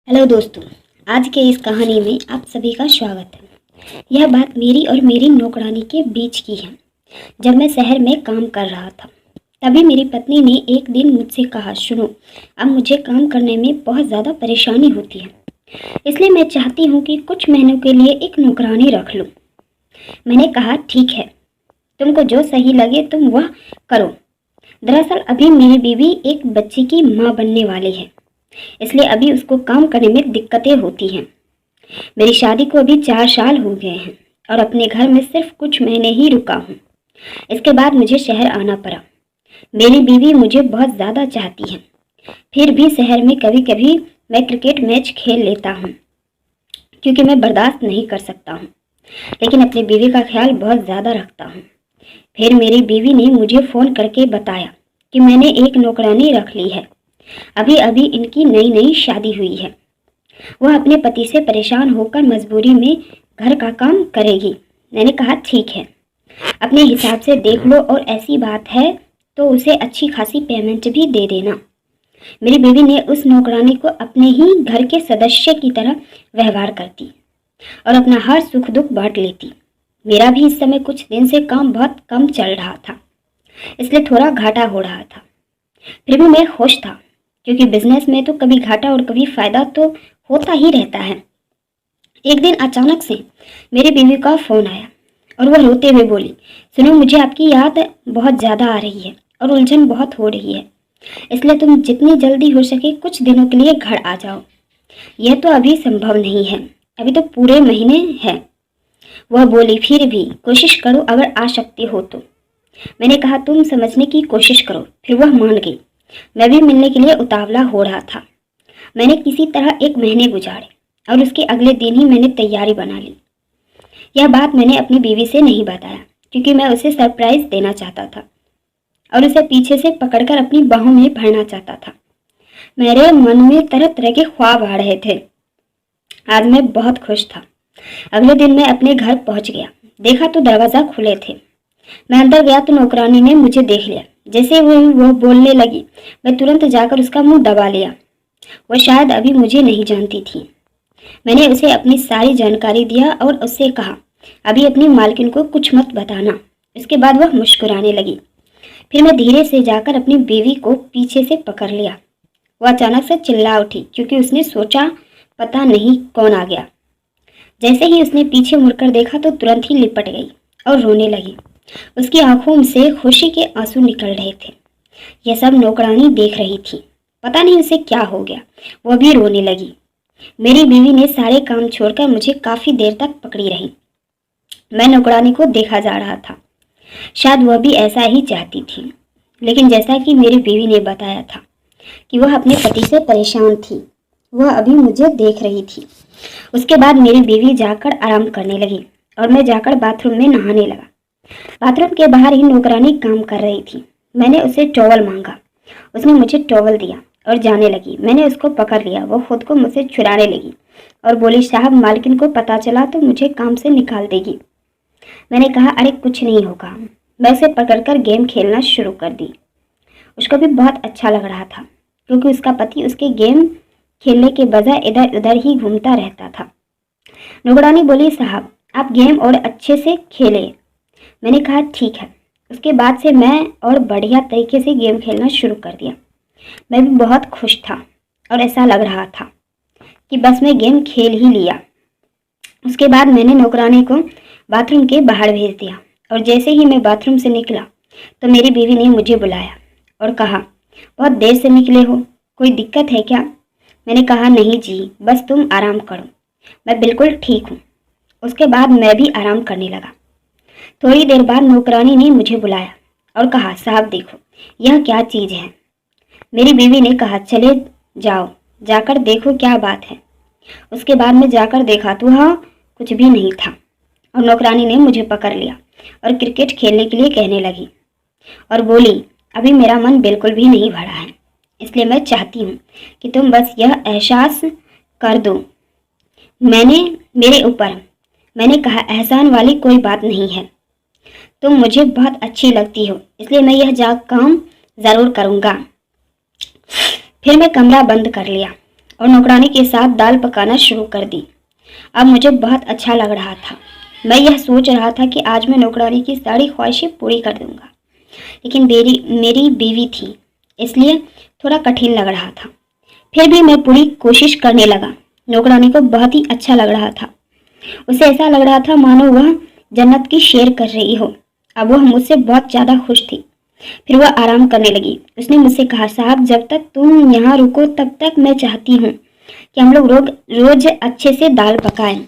Hello दोस्तों, आज के इस कहानी में आप सभी का स्वागत है। यह बात मेरी और मेरी नौकरानी के बीच की है। जब मैं शहर में काम कर रहा था, तभी मेरी पत्नी ने एक दिन मुझसे कहा, सुनो, अब मुझे काम करने में बहुत ज़्यादा परेशानी होती है, इसलिए मैं चाहती हूँ कि कुछ महीनों के लिए एक नौकरानी रख लूँ। मैंने कहा, ठीक है, तुमको जो सही लगे तुम वह करो। दरअसल अभी मेरी बीवी एक बच्चे की माँ बनने वाली है, इसलिए अभी उसको काम करने में दिक्कतें होती हैं। मेरी शादी को अभी 4 साल हो गए हैं और अपने घर में सिर्फ कुछ महीने ही रुका हूँ। इसके बाद मुझे शहर आना पड़ा। मेरी बीवी मुझे बहुत ज़्यादा चाहती है, फिर भी शहर में कभी कभी मैं क्रिकेट मैच खेल लेता हूँ क्योंकि मैं बर्दाश्त नहीं कर सकता हूँ, लेकिन अपनी बीवी का ख्याल बहुत ज़्यादा रखता हूँ। फिर मेरी बीवी ने मुझे फ़ोन करके बताया कि मैंने एक नौकरानी रख ली है। अभी अभी इनकी नई नई शादी हुई है। वह अपने पति से परेशान होकर मजबूरी में घर का काम करेगी। मैंने कहा, ठीक है, अपने हिसाब से देख लो और ऐसी बात है तो उसे अच्छी खासी पेमेंट भी दे देना। मेरी बीवी ने उस नौकरानी को अपने ही घर के सदस्य की तरह व्यवहार करती और अपना हर सुख दुख बांट लेती। मेरा भी इस समय कुछ दिन से काम बहुत कम चल रहा था, इसलिए थोड़ा घाटा हो रहा था। फिर भी मैं खुश था, क्योंकि बिजनेस में तो कभी घाटा और कभी फायदा तो होता ही रहता है। एक दिन अचानक से मेरी बीवी का फोन आया और वह रोते हुए बोली, सुनो, मुझे आपकी याद बहुत ज़्यादा आ रही है और उलझन बहुत हो रही है, इसलिए तुम जितनी जल्दी हो सके कुछ दिनों के लिए घर आ जाओ। यह तो अभी संभव नहीं है, अभी तो पूरे महीने है। वह बोली, फिर भी कोशिश करो, अगर आ सकती हो तो। मैंने कहा, तुम समझने की कोशिश करो। फिर वह मान गई। मैं भी मिलने के लिए उतावला हो रहा था। मैंने किसी तरह 1 महीने गुजारे और उसके अगले दिन ही मैंने तैयारी बना ली। यह बात मैंने अपनी बीवी से नहीं बताया, क्योंकि मैं उसे सरप्राइज देना चाहता था और उसे पीछे से पकड़कर अपनी बाहों में भरना चाहता था। मेरे मन में तरह तरह के ख्वाब आ रहे थे। आज मैं बहुत खुश था। अगले दिन मैं अपने घर पहुंच गया। देखा तो दरवाजा खुले थे। मैं अंदर गया तो नौकरानी ने मुझे देख लिया। जैसे वो बोलने लगी, मैं तुरंत जाकर उसका मुंह दबा लिया। वह शायद अभी मुझे नहीं जानती थी। मैंने उसे अपनी सारी जानकारी दिया और उससे कहा, अभी अपनी मालकिन को कुछ मत बताना। उसके बाद वह मुस्कुराने लगी। फिर मैं धीरे से जाकर अपनी बीवी को पीछे से पकड़ लिया। वह अचानक से चिल्ला उठी, क्योंकि उसने सोचा पता नहीं कौन आ गया। जैसे ही उसने पीछे मुड़कर देखा तो तुरंत ही लिपट गई और रोने लगी। उसकी आंखों से खुशी के आंसू निकल रहे थे। यह सब नौकरानी देख रही थी। पता नहीं उसे क्या हो गया, वह भी रोने लगी। मेरी बीवी ने सारे काम छोड़कर मुझे काफी देर तक पकड़ी रही। मैं नौकरानी को देखा जा रहा था। शायद वह भी ऐसा ही चाहती थी, लेकिन जैसा कि मेरी बीवी ने बताया था कि वह अपने पति से परेशान थी, वह अभी मुझे देख रही थी। उसके बाद मेरी बीवी जाकर आराम करने लगी और मैं जाकर बाथरूम में नहाने लगा। बाथरूम के बाहर ही नौकरानी काम कर रही थी। मैंने उसे टॉवल मांगा, उसने मुझे टॉवल दिया और जाने लगी। मैंने उसको पकड़ लिया। वो खुद को मुझसे छुड़ाने लगी और बोली, साहब, मालकिन को पता चला तो मुझे काम से निकाल देगी। मैंने कहा, अरे कुछ नहीं होगा। मैं उसे पकड़कर गेम खेलना शुरू कर दी। उसको भी बहुत अच्छा लग रहा था, क्योंकि उसका पति उसके गेम खेलने के बजाय इधर उधर ही घूमता रहता था। नौकरानी बोली, साहब, आप गेम और अच्छे से खेले। मैंने कहा, ठीक है। उसके बाद से मैं और बढ़िया तरीके से गेम खेलना शुरू कर दिया। मैं भी बहुत खुश था और ऐसा लग रहा था कि बस मैं गेम खेल ही लिया। उसके बाद मैंने नौकरानी को बाथरूम के बाहर भेज दिया और जैसे ही मैं बाथरूम से निकला तो मेरी बीवी ने मुझे बुलाया और कहा, बहुत देर से निकले हो, कोई दिक्कत है क्या? मैंने कहा, नहीं जी, बस तुम आराम करो, मैं बिल्कुल ठीक हूँ। उसके बाद मैं भी आराम करने लगा। थोड़ी देर बाद नौकरानी ने मुझे बुलाया और कहा, साहब देखो, यह क्या चीज़ है। मेरी बीवी ने कहा, चले जाओ, जाकर देखो क्या बात है। उसके बाद मैं जाकर देखा तो वहाँ कुछ भी नहीं था और नौकरानी ने मुझे पकड़ लिया और क्रिकेट खेलने के लिए कहने लगी और बोली, अभी मेरा मन बिल्कुल भी नहीं भरा है, इसलिए मैं चाहती हूँ कि तुम बस यह एहसास कर दो मेरे ऊपर। मैंने कहा, एहसान वाली कोई बात नहीं है, तुम मुझे बहुत अच्छी लगती हो, इसलिए मैं यह काम ज़रूर करूँगा। फिर मैं कमरा बंद कर लिया और नौकरानी के साथ दाल पकाना शुरू कर दी। अब मुझे बहुत अच्छा लग रहा था। मैं यह सोच रहा था कि आज मैं नौकरानी की सारी ख्वाहिशें पूरी कर दूंगा, लेकिन मेरी बीवी थी, इसलिए थोड़ा कठिन लग रहा था। फिर भी मैं पूरी कोशिश करने लगा। नौकरानी को बहुत ही अच्छा लग रहा था। उसे ऐसा लग रहा था मानो वह जन्नत की सैर कर रही हो। अब वह मुझसे बहुत ज़्यादा खुश थी। फिर वह आराम करने लगी। उसने मुझसे कहा, साहब जब तक तुम यहाँ रुको तब तक मैं चाहती हूँ कि हम लोग रोज अच्छे से दाल पकाएं।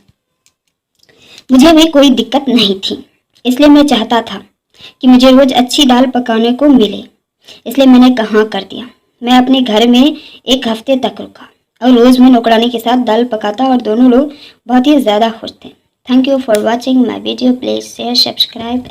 मुझे भी कोई दिक्कत नहीं थी, इसलिए मैं चाहता था कि मुझे रोज अच्छी दाल पकाने को मिले। इसलिए मैंने कहाँ कर दिया। मैं अपने घर में एक हफ्ते तक रुका और रोज मैं नौकरानी के साथ दाल पकाता और दोनों लोग बहुत ही ज़्यादा खुश थे। Thank you for watching my video. Please share, subscribe and